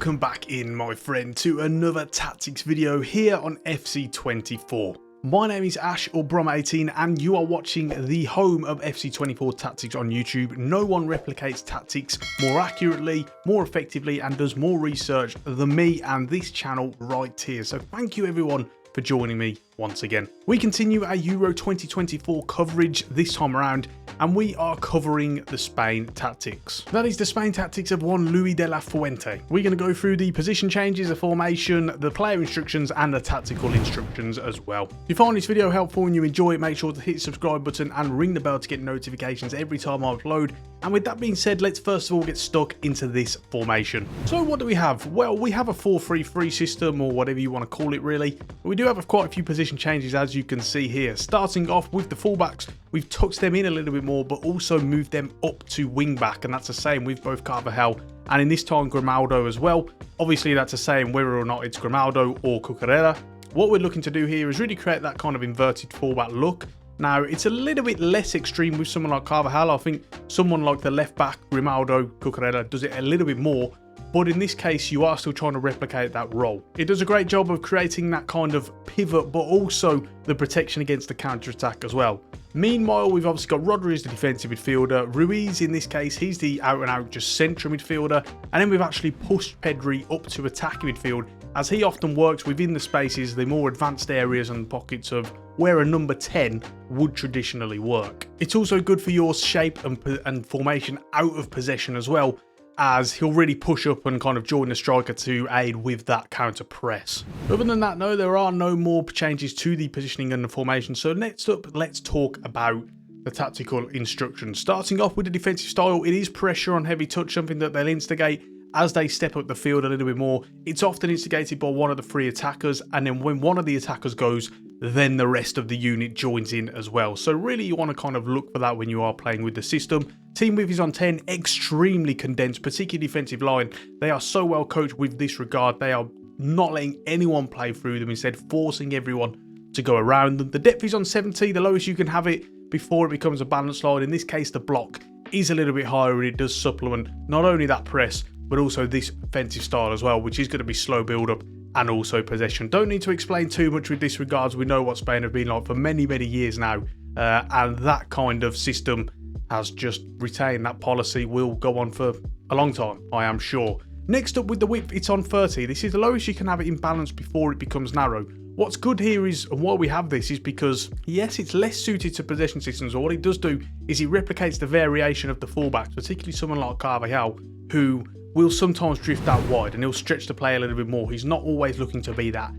welcome back in, my friend, to another tactics video here on FC24. My name is Ash or Brom18 and you are watching the home of FC24 tactics on YouTube. No one replicates tactics more accurately, more effectively and does more research than me and this channel right here. So thank you everyone for joining me once again. We continue our Euro 2024 coverage this time around, and we are covering the Spain tactics. That is the Spain tactics of one Luis de la Fuente. We're going to go through the position changes, the formation, the player instructions, and the tactical instructions as well. If you find this video helpful and you enjoy it, make sure to hit the subscribe button and ring the bell to get notifications every time I upload. And with that being said, let's first of all get stuck into this formation. So what do we have? Well, we have a 4-3-3 system, or whatever you want to call it really. But we do have quite a few position changes, as you can see here. Starting off with the fullbacks, we've tucked them in a little bit more, but also moved them up to wing back, and that's the same with both Carvajal and in this time Grimaldo as well. Obviously that's the same whether or not it's Grimaldo or Cucurella. What we're looking to do here is really create that kind of inverted fullback look. Now, it's a little bit less extreme with someone like Carvajal. I think someone like the left back, Grimaldo, Cucurella, does it a little bit more. But in this case, you are still trying to replicate that role. It does a great job of creating that kind of pivot, but also the protection against the counter-attack as well. Meanwhile, we've obviously got Rodri as the defensive midfielder. Ruiz, in this case, he's the out-and-out just central midfielder. And then we've actually pushed Pedri up to attacking midfield, as he often works within the spaces, the more advanced areas and pockets of where a number 10 would traditionally work. It's also good for your shape and formation out of possession as well, as he'll really push up and kind of join the striker to aid with that counter press. Other than that, no, there are no more changes to the positioning and the formation. So next up, let's talk about the tactical instructions. Starting off with the defensive style, it is pressure on heavy touch, something that they'll instigate as they step up the field a little bit more. It's often instigated by one of the three attackers, and then when one of the attackers goes, then the rest of the unit joins in as well. So really you want to kind of look for that when you are playing with the system. Team width is on 10, extremely condensed, particularly defensive line. They are so well coached with this regard. They are not letting anyone play through them, instead forcing everyone to go around them. The depth is on 70, the lowest you can have it before it becomes a balanced line. In this case, the block is a little bit higher, and it does supplement not only that press, but also this offensive style as well, which is going to be slow build-up and also possession. Don't need to explain too much with this regards. We know what Spain have been like for many, many years now, and that kind of system has just retained. That policy will go on for a long time, I am sure. Next up with the width, it's on 30. This is the lowest you can have it in balance before it becomes narrow. What's good here is, and why we have this, is because, yes, it's less suited to possession systems, but what it does do is it replicates the variation of the fullbacks, particularly someone like Carvajal, who will sometimes drift out wide and he'll stretch the play a little bit more. He's not always looking to be that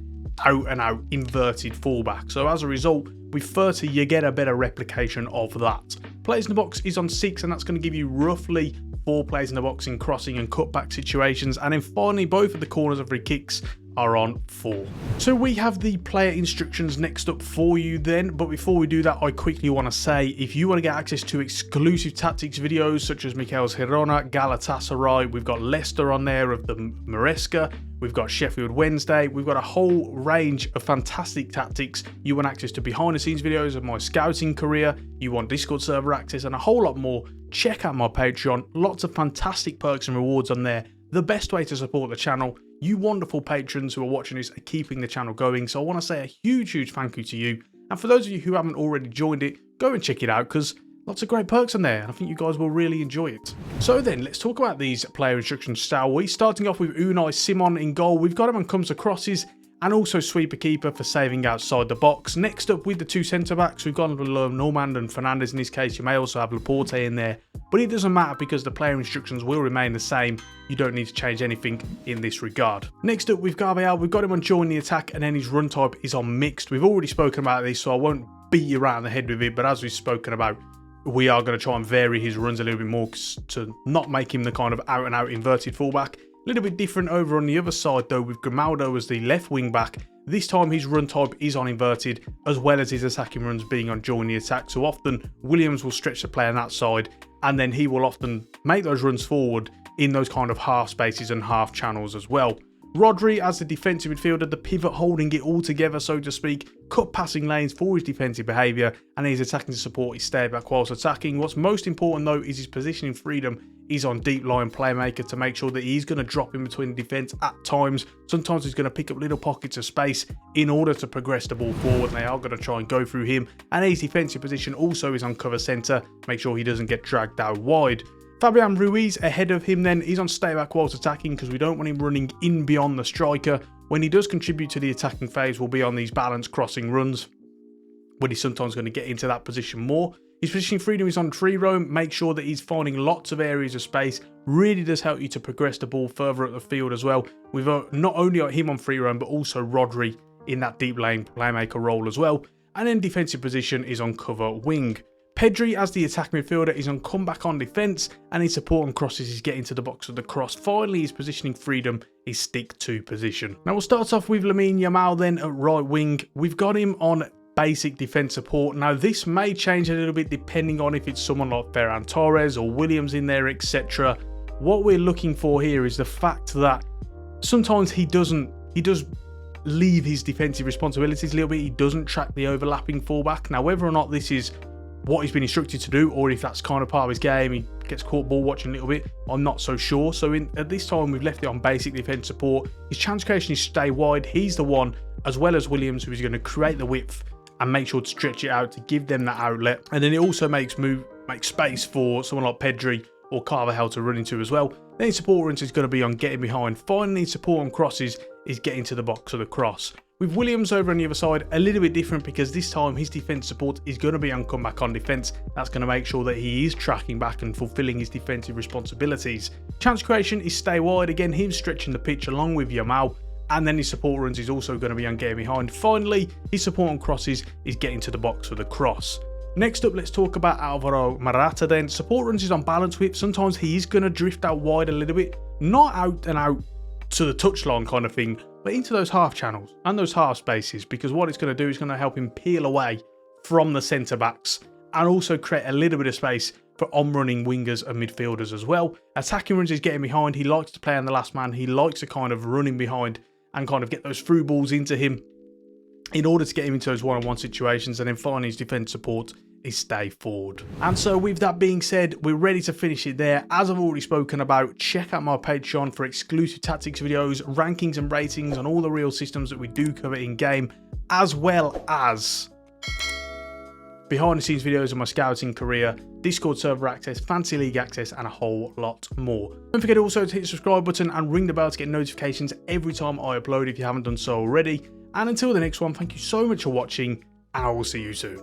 out-and-out inverted fullback. So as a result, with 30, you get a better replication of that. Players in the box is on 6, and that's going to give you roughly 4 players in the box in crossing and cutback situations. And then finally, both of the corners of free kicks are on 4. So we have the player instructions next up for you then, but before we do that, I quickly want to say, if you want to get access to exclusive tactics videos such as Mikel's Girona, Galatasaray, we've got Leicester on there of the Maresca, we've got Sheffield Wednesday, we've got a whole range of fantastic tactics. You want access to behind the scenes videos of my scouting career, you want Discord server access and a whole lot more, check out my Patreon. Lots of fantastic perks and rewards on there. The best way to support the channel. You wonderful patrons who are watching this are keeping the channel going, so I want to say a huge thank you to you. And for those of you who haven't already joined it, go and check it out, because lots of great perks on there, and I think you guys will really enjoy it. So then, let's talk about these player instructions, shall we? Starting off with Unai Simon in goal. We've got him on comes to crosses, and also sweeper keeper for saving outside the box. Next up with the 2 centre-backs, we've got Normand and Fernandes in this case. You may also have Laporte in there, but it doesn't matter because the player instructions will remain the same. You don't need to change anything in this regard. Next up with Carvajal, we've got him on join the attack, and then his run type is on mixed. We've already spoken about this, so I won't beat you around the head with it, but as we've spoken about, we are going to try and vary his runs a little bit more to not make him the kind of out-and-out inverted fullback. A little bit different over on the other side though, with Grimaldo as the left wing back. This time his run type is on inverted, as well as his attacking runs being on join the attack. So often Williams will stretch the play on that side, and then he will often make those runs forward in those kind of half spaces and half channels as well. Rodri as the defensive midfielder, the pivot holding it all together, so to speak, cut passing lanes for his defensive behaviour, and his attacking to support his stay back whilst attacking. What's most important though is his positioning freedom is on deep line playmaker to make sure that he's going to drop in between the defence at times. Sometimes he's going to pick up little pockets of space in order to progress the ball forward, and they are going to try and go through him. And his defensive position also is on cover centre, make sure he doesn't get dragged out wide. Fabian Ruiz ahead of him then, he's on stay back whilst attacking because we don't want him running in beyond the striker. When he does contribute to the attacking phase, will be on these balanced crossing runs, when he's sometimes going to get into that position more. His positioning freedom is on free roam, make sure that he's finding lots of areas of space, really does help you to progress the ball further up the field as well. We've not only got him on free roam, but also Rodri in that deep lane playmaker role as well. And then defensive position is on cover wing. Pedri as the attacking midfielder is on comeback on defence, and his support and crosses is getting to the box of the cross. Finally, his positioning freedom is stick to position. Now we'll start off with Lamine Yamal then at right wing. We've got him on basic defence support. Now this may change a little bit depending on if it's someone like Ferran Torres or Williams in there, etc. What we're looking for here is the fact that sometimes he does leave his defensive responsibilities a little bit. He doesn't track the overlapping fullback. Now whether or not this is what he's been instructed to do, or if that's kind of part of his game, he gets caught ball watching a little bit, I'm not so sure. So at this time we've left it on basic defence support. His chance creation is stay wide. He's the one, as well as Williams, who's going to create the width and make sure to stretch it out to give them that outlet. And then it also makes space for someone like Pedri or Carvajal to run into as well. Then support runs is going to be on getting behind. Finally, support on crosses is getting to the box of the cross. With Williams over on the other side, a little bit different because this time his defence support is going to be on comeback on defence. That's going to make sure that he is tracking back and fulfilling his defensive responsibilities. Chance creation is stay wide. Again, him stretching the pitch along with Yamal. And then his support runs is also going to be on getting behind. Finally, his support on crosses is getting to the box for the cross. Next up, let's talk about Alvaro Morata then. Support runs is on balance width. Sometimes he is going to drift out wide a little bit. Not out and out to the touchline kind of thing, but into those half channels and those half spaces, because what it's going to do is going to help him peel away from the centre backs and also create a little bit of space for on-running wingers and midfielders as well. Attacking runs is getting behind. He likes to play on the last man. He likes to kind of run in behind and kind of get those through balls into him in order to get him into those one-on-one situations. And then finally, his defence support is stay forward. And so with that being said, we're ready to finish it there. As I've already spoken about, check out my Patreon for exclusive tactics videos, rankings and ratings on all the real systems that we do cover in game, as well as behind the scenes videos of my scouting career, Discord server access, Fantasy League access, and a whole lot more. Don't forget also to hit the subscribe button and ring the bell to get notifications every time I upload if you haven't done so already. And until the next one, thank you so much for watching, and I will see you soon.